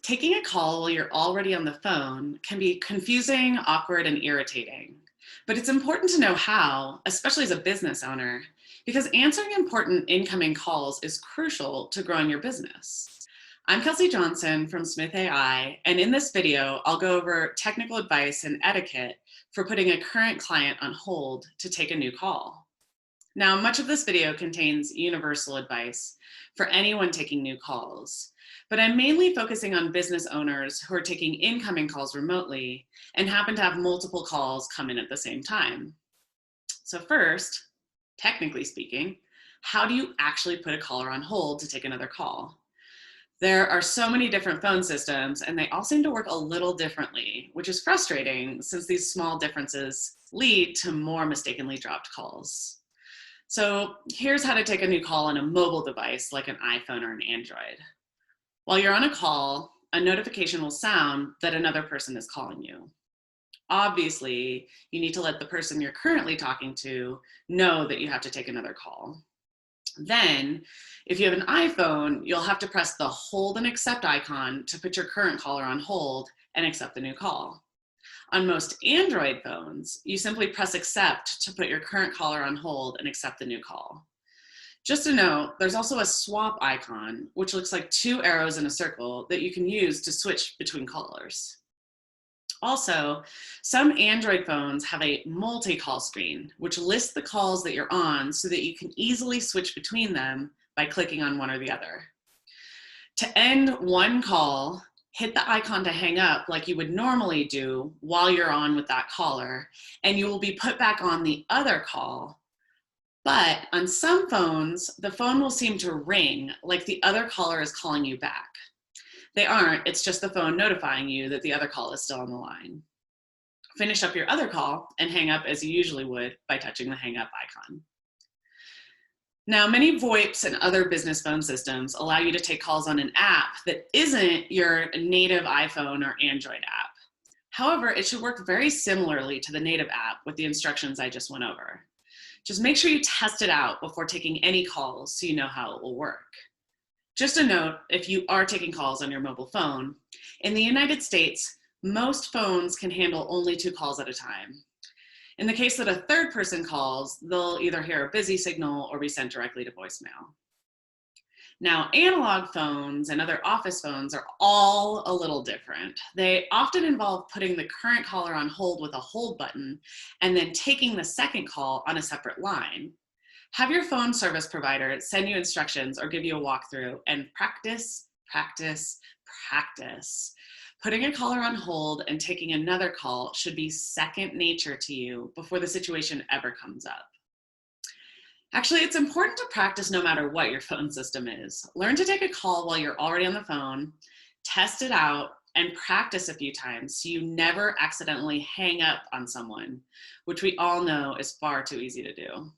Taking a call while you're already on the phone can be confusing, awkward, and irritating. But it's important to know how, especially as a business owner, because answering important incoming calls is crucial to growing your business. I'm Kelsey Johnson from Smith.ai, and in this video, I'll go over technical advice and etiquette for putting a current client on hold to take a new call. Now, much of this video contains universal advice for anyone taking new calls, but I'm mainly focusing on business owners who are taking incoming calls remotely and happen to have multiple calls come in at the same time. So first, technically speaking, how do you actually put a caller on hold to take another call? There are so many different phone systems and they all seem to work a little differently, which is frustrating since these small differences lead to more mistakenly dropped calls. So here's how to take a new call on a mobile device like an iPhone or an Android. While you're on a call, a notification will sound that another person is calling you. Obviously, you need to let the person you're currently talking to know that you have to take another call. Then, if you have an iPhone, you'll have to press the hold and accept icon to put your current caller on hold and accept the new call. On most Android phones, you simply press accept to put your current caller on hold and accept the new call. Just to note, there's also a swap icon, which looks like two arrows in a circle that you can use to switch between callers. Also, some Android phones have a multi-call screen, which lists the calls that you're on so that you can easily switch between them by clicking on one or the other. To end one call, hit the icon to hang up like you would normally do while you're on with that caller, and you will be put back on the other call. But on some phones, the phone will seem to ring like the other caller is calling you back. They aren't, it's just the phone notifying you that the other call is still on the line. Finish up your other call and hang up as you usually would by touching the hang up icon. Now, many VoIPs and other business phone systems allow you to take calls on an app that isn't your native iPhone or Android app. However, it should work very similarly to the native app with the instructions I just went over. Just make sure you test it out before taking any calls so you know how it will work. Just a note, if you are taking calls on your mobile phone, in the United States, most phones can handle only 2 calls at a time. In the case that a third person calls, they'll either hear a busy signal or be sent directly to voicemail. Now, analog phones and other office phones are all a little different. They often involve putting the current caller on hold with a hold button and then taking the second call on a separate line. Have your phone service provider send you instructions or give you a walkthrough and practice, practice, practice. Putting a caller on hold and taking another call should be second nature to you before the situation ever comes up. Actually, it's important to practice no matter what your phone system is. Learn to take a call while you're already on the phone, test it out, and practice a few times so you never accidentally hang up on someone, which we all know is far too easy to do.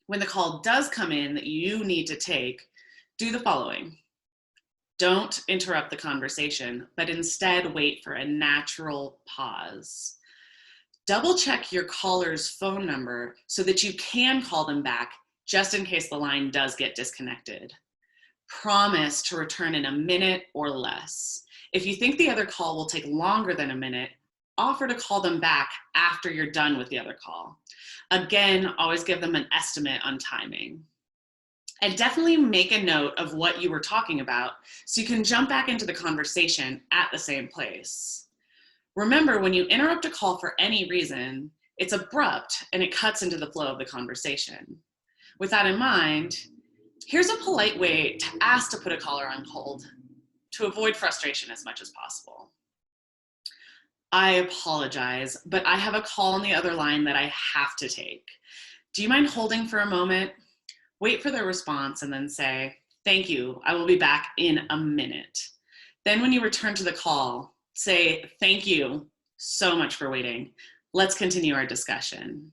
When the call does come in that you need to take, do the following. Don't interrupt the conversation, but instead wait for a natural pause. Double check your caller's phone number so that you can call them back just in case the line does get disconnected. Promise to return in a minute or less. If you think the other call will take longer than a minute, offer to call them back after you're done with the other call. Again, always give them an estimate on timing. And definitely make a note of what you were talking about so you can jump back into the conversation at the same place. Remember, when you interrupt a call for any reason, it's abrupt and it cuts into the flow of the conversation. With that in mind, here's a polite way to ask to put a caller on hold to avoid frustration as much as possible. I apologize, but I have a call on the other line that I have to take. Do you mind holding for a moment? Wait for their response and then say, "Thank you, I will be back in a minute." Then when you return to the call, say, "Thank you so much for waiting. Let's continue our discussion."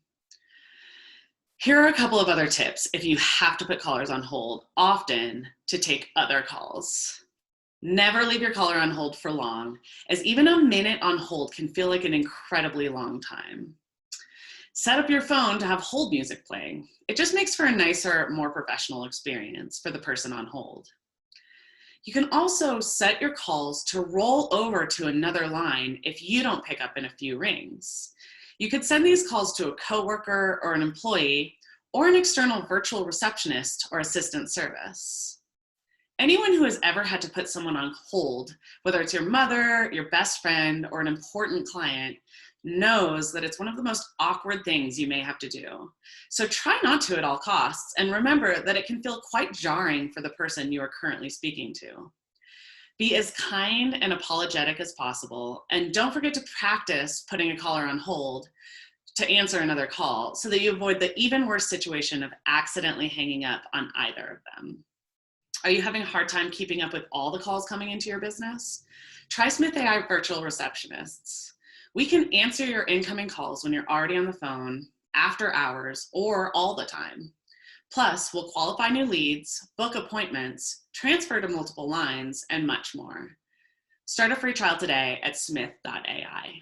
Here are a couple of other tips if you have to put callers on hold, often to take other calls. Never leave your caller on hold for long, as even a minute on hold can feel like an incredibly long time. Set up your phone to have hold music playing. It just makes for a nicer, more professional experience for the person on hold. You can also set your calls to roll over to another line if you don't pick up in a few rings. You could send these calls to a coworker or an employee or an external virtual receptionist or assistant service. Anyone who has ever had to put someone on hold, whether it's your mother, your best friend, or an important client, knows that it's one of the most awkward things you may have to do. So try not to at all costs, and remember that it can feel quite jarring for the person you are currently speaking to. Be as kind and apologetic as possible, and don't forget to practice putting a caller on hold to answer another call so that you avoid the even worse situation of accidentally hanging up on either of them. Are you having a hard time keeping up with all the calls coming into your business? Try Smith.ai virtual receptionists. We can answer your incoming calls when you're already on the phone, after hours, or all the time. Plus, we'll qualify new leads, book appointments, transfer to multiple lines, and much more. Start a free trial today at Smith.ai.